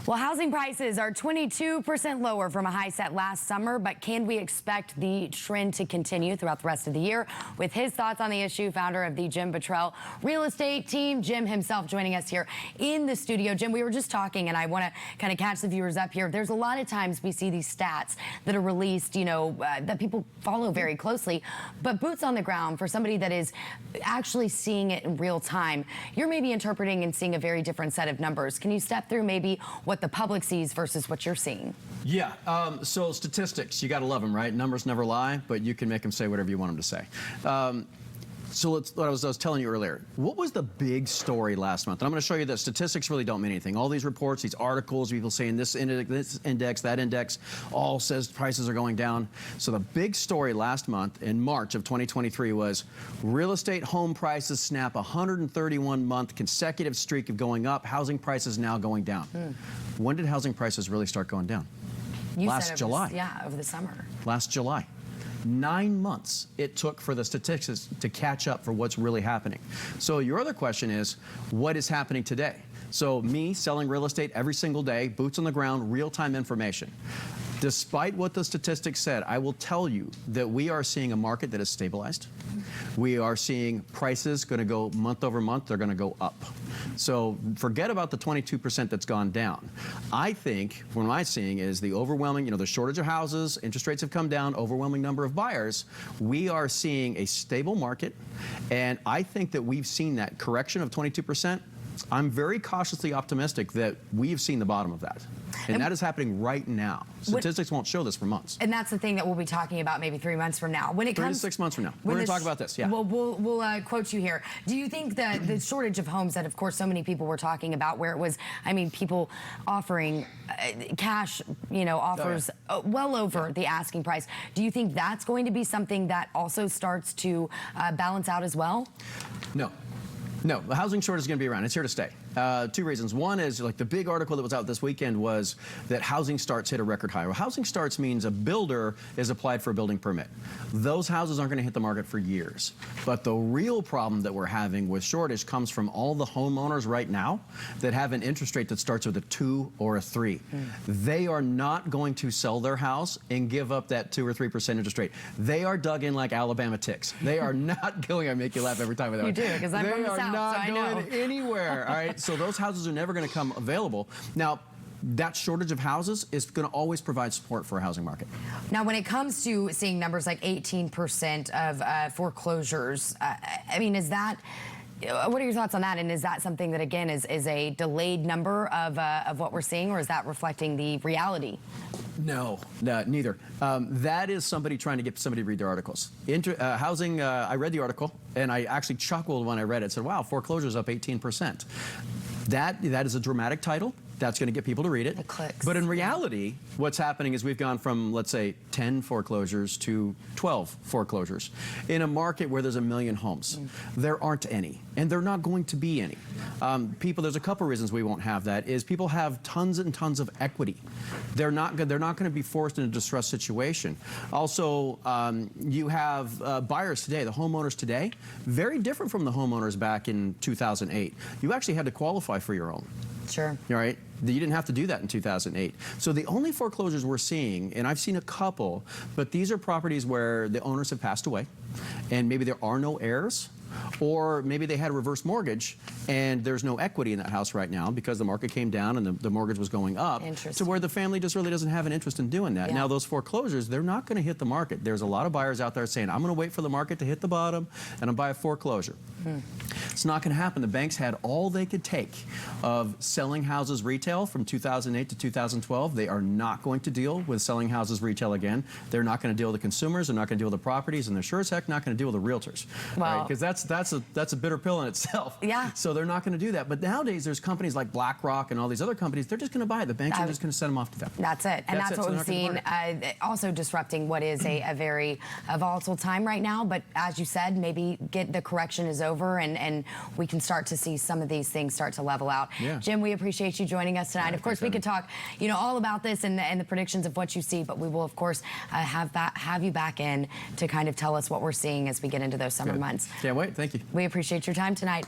Well, housing prices are 22% lower from a high set last summer, but can we expect the trend to continue throughout the rest of the year? With his thoughts on the issue, founder of the Jim Bottrell Real Estate Team, Jim himself joining us here in the studio. Jim, we were just talking, and I want to kind of catch the viewers up here. There's a lot of times we see these stats that are released, that people follow very closely, but boots on the ground for somebody that is actually seeing it in real time, you're maybe interpreting and seeing a very different set of numbers. Can you step through maybe what the public sees versus what you're seeing? Yeah, so statistics, you gotta love them, right? Numbers never lie, but you can make them say whatever you want them to say. So what I was telling you earlier, what was the big story last month? And I'm going to show you that statistics really don't mean anything. All these reports, these articles, people saying this index, that index, all says prices are going down. So the big story last month in March of 2023 was real estate home prices snap a 131-month consecutive streak of going up. Housing prices now going down. When did housing prices really start going down? Last July. Yeah, over the summer. Last July. 9 months it took for the statistics to catch up for what's really happening. So your other question is, what is happening today? So me selling real estate every single day, boots on the ground, real-time information. Despite what the statistics said, I will tell you that we are seeing a market that is stabilized. We are seeing prices going to go month over month, they're going to go up. So forget about the 22% that's gone down. I think what I'm seeing is the overwhelming, the shortage of houses, interest rates have come down, overwhelming number of buyers. We are seeing a stable market, and I think that we've seen that correction of 22%. I'm very cautiously optimistic that we've seen the bottom of that. And that is happening right now. Statistics won't show this for months. And that's the thing that we'll be talking about maybe 3 months from now. When it comes 3 to 6 months from now. We're going to talk about this, yeah. Well, we'll quote you here. Do you think that the shortage of homes that, of course, so many people were talking about, where it was, people offering cash, offers well over the asking price, do you think that's going to be something that also starts to balance out as well? No. No, the housing shortage is going to be around. It's here to stay. 2 reasons. One is, like, the big article that was out this weekend was that housing starts hit a record high. Well, housing starts means a builder is applied for a building permit. Those houses aren't going to hit the market for years. But the real problem that we're having with shortage comes from all the homeowners right now that have an interest rate that starts with a 2 or a 3. They are not going to sell their house and give up that 2 or 3% interest rate. They are dug in like Alabama ticks. They are not going. I make you laugh every time with that. You do, because I'm from the South, so I know. They are not going anywhere. All right. So those houses are never going to come available. Now, that shortage of houses is going to always provide support for a housing market. Now, when it comes to seeing numbers like 18% of foreclosures, is that, what are your thoughts on that? And is that something that, again, is a delayed number of what we're seeing, or is that reflecting the reality? No, neither. That is somebody trying to get somebody to read their articles. Housing, I read the article, and I actually chuckled when I read it. Said, wow, foreclosures up 18%. That is a dramatic title. That's going to get people to read it. The clicks. But in reality, what's happening is we've gone from, let's say, 10 foreclosures to 12 foreclosures in a market where there's 1 million homes. There aren't any, and there are not going to be any. There's a couple reasons we won't have that. Is people have tons and tons of equity. They're not going to be forced in a distressed situation. Also, you have buyers today, the homeowners today, very different from the homeowners back in 2008. You actually had to qualify for your own. Sure. All right. You didn't have to do that in 2008. So the only foreclosures we're seeing, and I've seen a couple, but these are properties where the owners have passed away, and maybe there are no heirs, or maybe they had a reverse mortgage and there's no equity in that house right now because the market came down and the mortgage was going up, to where the family just really doesn't have an interest in doing that. Yeah. Now, those foreclosures, they're not going to hit the market. There's a lot of buyers out there saying, I'm going to wait for the market to hit the bottom and I'll buy a foreclosure. It's not going to happen. The banks had all they could take of selling houses retail from 2008 to 2012. They are not going to deal with selling houses retail again. They're not going to deal with the consumers. They're not going to deal with the properties, and they're sure as heck not going to deal with the realtors. Wow. Because that's a bitter pill in itself. Yeah. So they're not going to do that. But nowadays, there's companies like BlackRock and all these other companies. They're just going to buy it. The banks are just going to send them off to them. That's it. And that's what we've seen. Also disrupting what is a very volatile time right now. But as you said, maybe the correction is over, and we can start to see some of these things start to level out. Yeah. Jim, we appreciate you joining us tonight. Of course, we could talk, all about this and the predictions of what you see, but we will, of course, have you back in to kind of tell us what we're seeing as we get into those summer months. Can't wait. Thank you. We appreciate your time tonight.